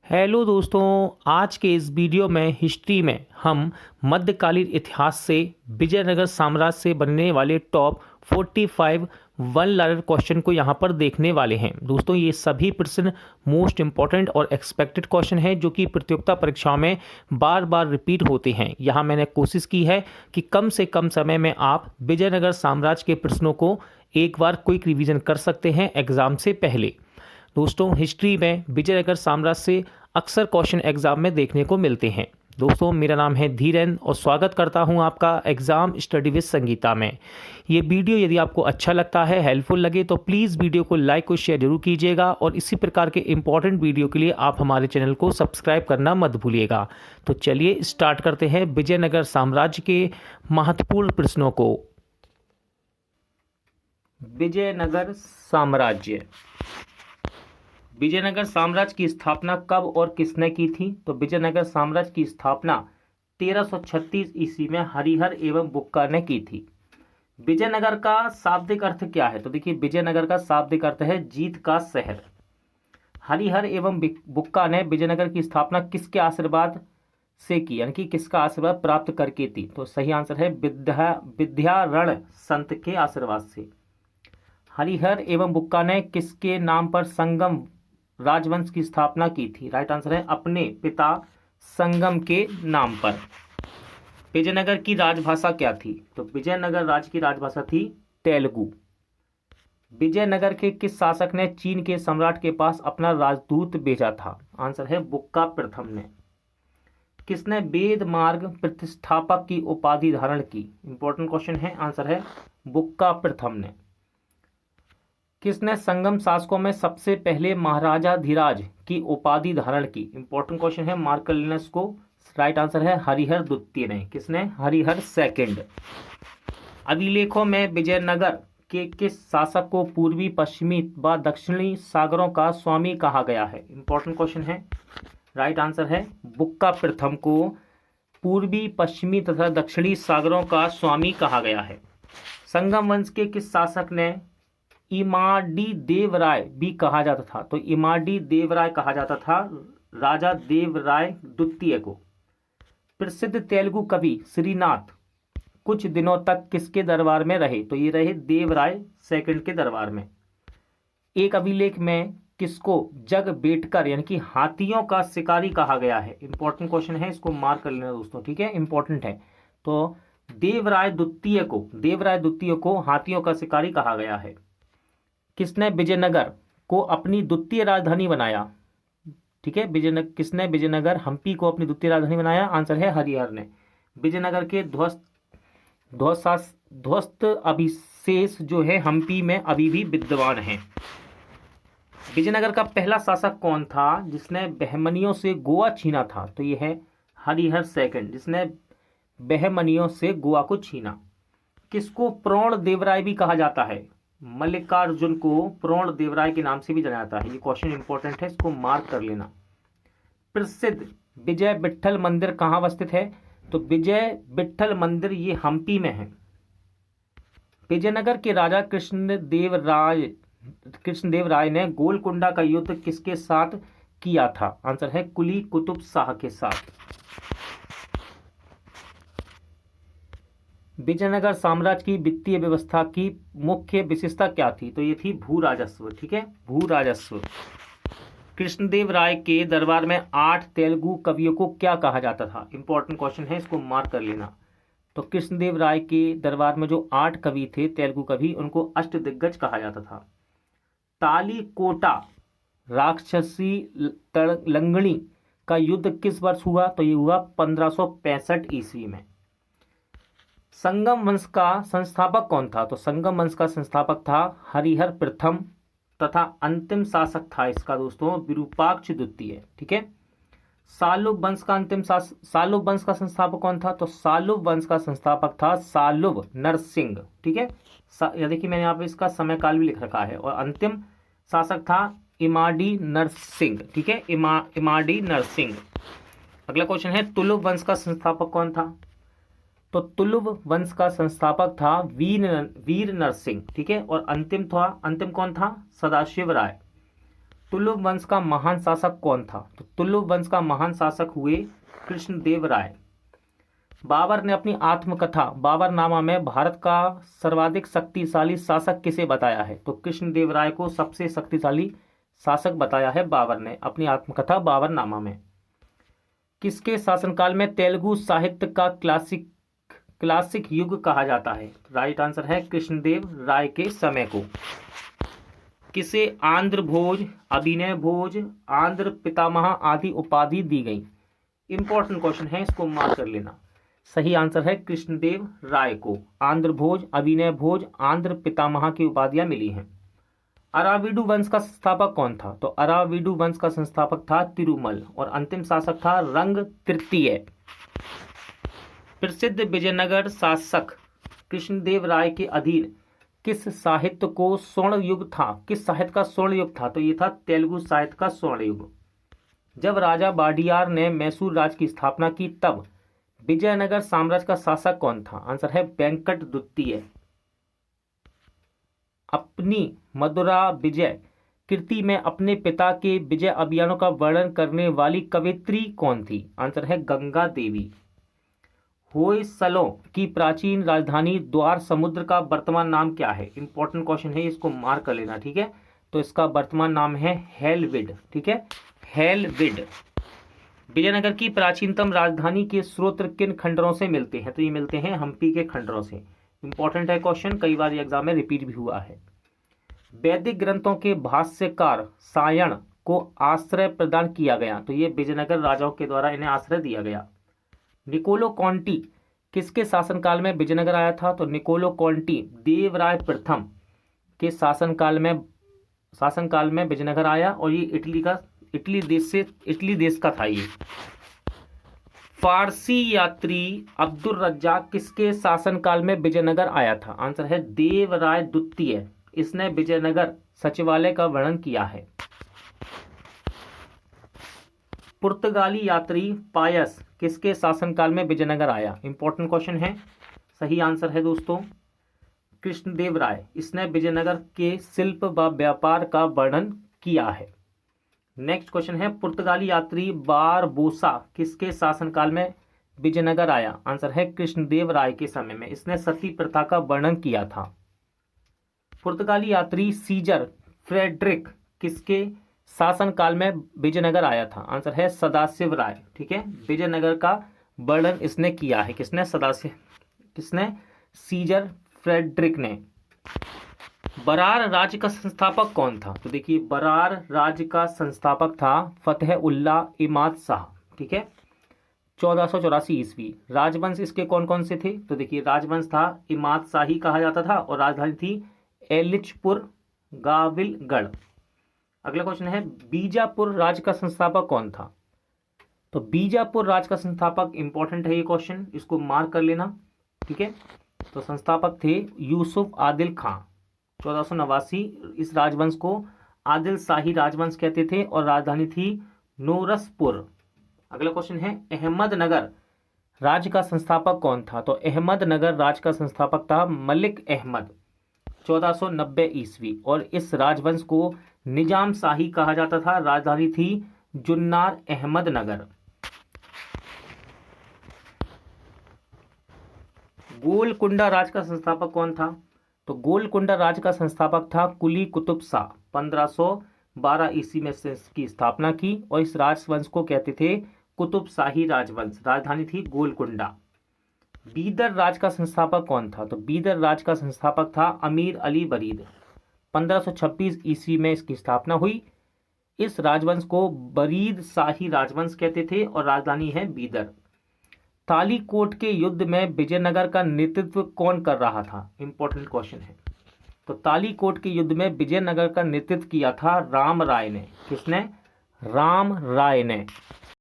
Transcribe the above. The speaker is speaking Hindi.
हेलो दोस्तों, आज के इस वीडियो में हिस्ट्री में हम मध्यकालीन इतिहास से विजयनगर साम्राज्य से बनने वाले टॉप 45 वन लाइनर क्वेश्चन को यहाँ पर देखने वाले हैं। दोस्तों, ये सभी प्रश्न मोस्ट इंपॉर्टेंट और एक्सपेक्टेड क्वेश्चन हैं जो कि प्रतियोगिता परीक्षाओं में बार बार रिपीट होते हैं। यहाँ मैंने कोशिश की है कि कम से कम समय में आप विजयनगर साम्राज्य के प्रश्नों को एक बार क्विक रिवीजन कर सकते हैं एग्जाम से पहले। दोस्तों, हिस्ट्री में विजयनगर साम्राज्य से अक्सर क्वेश्चन एग्जाम में देखने को मिलते हैं। दोस्तों, मेरा नाम है धीरेन्द्र और स्वागत करता हूं आपका एग्जाम स्टडी विद संगीता में। ये वीडियो यदि आपको अच्छा लगता है, हेल्पफुल लगे तो प्लीज़ वीडियो को लाइक और शेयर जरूर कीजिएगा और इसी प्रकार के इंपॉर्टेंट वीडियो के लिए आप हमारे चैनल को सब्सक्राइब करना मत भूलिएगा। तो चलिए स्टार्ट करते हैं विजयनगर साम्राज्य के महत्वपूर्ण प्रश्नों को। विजयनगर साम्राज्य, विजयनगर साम्राज्य की स्थापना कब और किसने की थी? तो विजयनगर साम्राज्य की स्थापना 1336 ईस्वी में हरिहर एवं बुक्का ने की थी। विजयनगर का शाब्दिक अर्थ क्या है? तो देखिए, विजयनगर का शाब्दिक अर्थ है जीत का शहर। हरिहर एवं बुक्का ने विजयनगर की स्थापना किसके आशीर्वाद से की, यानी कि किसका आशीर्वाद प्राप्त करके थी? तो सही आंसर है विद्यारण संत के आशीर्वाद से। हरिहर एवं बुक्का ने किसके नाम पर संगम राजवंश की स्थापना की थी? राइट आंसर है अपने पिता संगम के नाम पर। विजयनगर की राजभाषा क्या थी? तो विजयनगर राज्य की राजभाषा थी तेलुगु। विजयनगर के किस शासक ने चीन के सम्राट के पास अपना राजदूत भेजा था? आंसर है बुक्का प्रथम ने। किसने वेद मार्ग प्रतिष्ठापक की उपाधि धारण की? इंपॉर्टेंट क्वेश्चन है, आंसर है बुक्का प्रथम ने। किसने संगम शासकों में सबसे पहले महाराजा धीराज की उपाधि धारण की? इंपॉर्टेंट क्वेश्चन है, मार्क कर लेना इसको। राइट आंसर है हरिहर द्वितीय ने। किसने? हरिहर सेकंड। अभिलेखों में विजयनगर के किस शासक को पूर्वी पश्चिमी व दक्षिणी सागरों का स्वामी कहा गया है? इंपॉर्टेंट क्वेश्चन है। राइट आंसर है बुक्का प्रथम को पूर्वी पश्चिमी तथा दक्षिणी सागरों का स्वामी कहा गया है। संगम वंश के किस शासक ने इमाडी देवराय भी कहा जाता था? तो इमाडी देवराय कहा जाता था राजा देवराय द्वितीय को। प्रसिद्ध तेलुगु कवि श्रीनाथ कुछ दिनों तक किसके दरबार में रहे? तो ये रहे देवराय सेकंड के दरबार में। एक अभिलेख में किसको जग बेटकर यानी कि हाथियों का शिकारी कहा गया है? इंपॉर्टेंट क्वेश्चन है, इसको मार्क कर लेना दोस्तों, ठीक है, इंपॉर्टेंट है। तो देवराय द्वितीय को हाथियों का शिकारी कहा गया है। किसने विजयनगर को अपनी द्वितीय राजधानी बनाया? ठीक है, किसने विजयनगर हम्पी को अपनी द्वितीय राजधानी बनाया? आंसर है हरिहर ने। विजयनगर के ध्वस्त अभिशेष जो है हम्पी में अभी भी विद्यमान हैं। विजयनगर का पहला शासक कौन था जिसने बहमनियों से गोवा छीना था? तो यह है हरिहर सेकंड, जिसने बहमनियों से गोवा को छीना। किसको प्रोण देवराय भी कहा जाता है? मल्लिकार्जुन को प्रोण देवराय के नाम से भी जाना जाता है। ये क्वेश्चन इंपॉर्टेंट है, इसको मार्क कर लेना। प्रसिद्ध विजय विट्ठल मंदिर कहाँ अवस्थित है? तो विजय विट्ठल मंदिर ये हम्पी में है। विजयनगर के राजा कृष्णदेव राय ने गोलकुंडा का युद्ध किसके साथ किया था? आंसर है कुली कुतुब शाह के साथ। विजयनगर साम्राज्य की वित्तीय व्यवस्था की मुख्य विशेषता क्या थी? तो ये थी भू राजस्व, ठीक है, भू राजस्व। कृष्णदेव राय के दरबार में 8 तेलुगु कवियों को क्या कहा जाता था? इंपॉर्टेंट क्वेश्चन है, इसको मार्क कर लेना। तो कृष्णदेव राय के दरबार में जो 8 कवि थे तेलुगु कवि, उनको अष्टदिग्गज कहा जाता था। तालीकोटा राक्षसी लंगणी का युद्ध किस वर्ष हुआ? तो ये हुआ 1565 ईस्वी में। संगम वंश का संस्थापक कौन था? तो संगम वंश का संस्थापक था हरिहर प्रथम तथा अंतिम शासक था इसका दोस्तों विरूपाक्ष द्वितीय, ठीक है। सालुव वंश का संस्थापक कौन था? तो सालुव वंश का संस्थापक था सालुव नरसिंह, ठीक है। देखिए, मैंने यहाँ पे इसका समय काल भी लिख रखा है। और अंतिम शासक था इमाडी नरसिंह, ठीक है, इमाडी नरसिंह। अगला क्वेश्चन है, तुलुव वंश का संस्थापक कौन था? तो तुलुव वंश का संस्थापक था वीर नरसिंह, ठीक है। और अंतिम कौन था? सदाशिव राय। तुलुव वंश का महान शासक कौन था? तो तुलुव वंश का महान शासक हुए कृष्णदेव राय। बाबर ने अपनी आत्मकथा बाबरनामा में भारत का सर्वाधिक शक्तिशाली शासक किसे बताया है? तो कृष्णदेव राय को सबसे शक्तिशाली शासक बताया है बाबर ने अपनी आत्मकथा बाबरनामा में। किसके शासनकाल में तेलुगु साहित्य का क्लासिक युग कहा जाता है? राइट आंसर है कृष्णदेव राय के समय को। किसे आंध्र भोज, अभिनय भोज, आंध्र पितामह आदि उपाधि दी गई? इंपॉर्टेंट क्वेश्चन है, इसको मार्क कर लेना। सही आंसर है कृष्णदेव राय को आंध्र भोज, अभिनय भोज, आंध्र पितामह की उपाधियां मिली हैं। अराविडु वंश का संस्थापक कौन था? तो अराविडु वंश का संस्थापक था तिरुमल और अंतिम शासक था रंग तृतीय। प्रसिद्ध विजयनगर शासक कृष्णदेव राय के अधीन किस साहित्य को स्वर्ण युग था? किस साहित्य का स्वर्ण युग था? तो ये था तेलुगु साहित्य का स्वर्ण युग। जब राजा वाडियार ने मैसूर राज की स्थापना की तब विजयनगर साम्राज्य का शासक कौन था? आंसर है वेंकट द्वितीय। अपनी मदुरा विजय कृति में अपने पिता के विजय अभियानों का वर्णन करने वाली कवित्री कौन थी? आंसर है गंगा देवी। होयसलों की प्राचीन राजधानी द्वार समुद्र का वर्तमान नाम क्या है? इंपॉर्टेंट क्वेश्चन है, इसको मार्क कर लेना, ठीक है। तो इसका वर्तमान नाम है हेलविड, ठीक है, हेलविड। विजयनगर की प्राचीनतम राजधानी के स्रोत किन खंडरों से मिलते हैं? तो ये मिलते हैं हम्पी के खंडरों से। इंपॉर्टेंट है क्वेश्चन, कई बार एग्जाम में रिपीट भी हुआ है। वैदिक ग्रंथों के भाष्यकार सायण को आश्रय प्रदान किया गया? तो ये विजयनगर राजाओं के द्वारा इन्हें आश्रय दिया गया। निकोलो कॉन्टी किसके शासनकाल में विजयनगर आया था? तो निकोलो कॉन्टी देवराय प्रथम के शासनकाल में विजयनगर आया और ये इटली देश का था ये। फारसी यात्री अब्दुल रज्जाक किसके शासनकाल में विजयनगर आया था? आंसर है देवराय द्वितीय। इसने विजयनगर सचिवालय का वर्णन किया है। पुर्तगाली यात्री पायस किसके शासनकाल में विजयनगर आया? इंपॉर्टेंट क्वेश्चन है, सही आंसर है दोस्तों कृष्णदेव राय। इसने विजयनगर के शिल्प व व्यापार का वर्णन किया है। नेक्स्ट क्वेश्चन है, पुर्तगाली यात्री बारबोसा किसके शासनकाल में विजयनगर आया? आंसर है कृष्णदेव राय के समय में। इसने सती प्रथा का वर्णन किया था। पुर्तगाली यात्री सीजर फ्रेडरिक किसके शासनकाल में विजयनगर आया था? आंसर है सदाशिव राय, ठीक है। विजयनगर का वर्णन इसने किया है, किसने? सीजर फ्रेडरिक ने। बरार राज्य का संस्थापक कौन था? तो देखिए बरार राज्य का संस्थापक था फतेह उल्लाह इमाद शाह, ठीक है, 1484 ईस्वी। राजवंश इसके कौन कौन से थे? तो देखिए राजवंश था इमाद शाही कहा जाता था और राजधानी थी एलिचपुर गाविलगढ़। अगला क्वेश्चन है, बीजापुर राज्य का संस्थापक कौन था? तो बीजापुर राज्य का संस्थापक, इंपॉर्टेंट है ये क्वेश्चन, इसको मार्क कर लेना, ठीक है। तो संस्थापक थे यूसुफ आदिल खां, 1489। इस राजवंश को आदिल शाही राजवंश कहते थे और राजधानी थी नूरसपुर। अगला क्वेश्चन है, अहमदनगर राज्य का संस्थापक कौन था? तो अहमदनगर राज्य का संस्थापक था मलिक अहमद, 1490 ईस्वी और इस राजवंश को निजाम शाही कहा जाता था। राजधानी थी जुन्नार अहमदनगर। गोलकुंडा राज्य का संस्थापक कौन था? तो गोलकुंडा राज्य का संस्थापक था कुली कुतुब शाह, 1512 ईस्वी में इसकी स्थापना की और इस राजवंश को कहते थे कुतुब शाही राजवंश। राजधानी थी गोलकुंडा। बीदर राज्य का संस्थापक कौन था? तो बीदर राज्य का संस्थापक था अमीर अली बरीद, 1526 ईस्वी में इसकी स्थापना हुई। इस राजवंश को बरीद शाही राजवंश कहते थे और राजधानी है बीदर। तालीकोट के युद्ध में विजयनगर का नेतृत्व कौन कर रहा था? इंपॉर्टेंट क्वेश्चन है। तो तालीकोट के युद्ध में विजयनगर का नेतृत्व किया था राम राय ने। किसने? राम राय ने।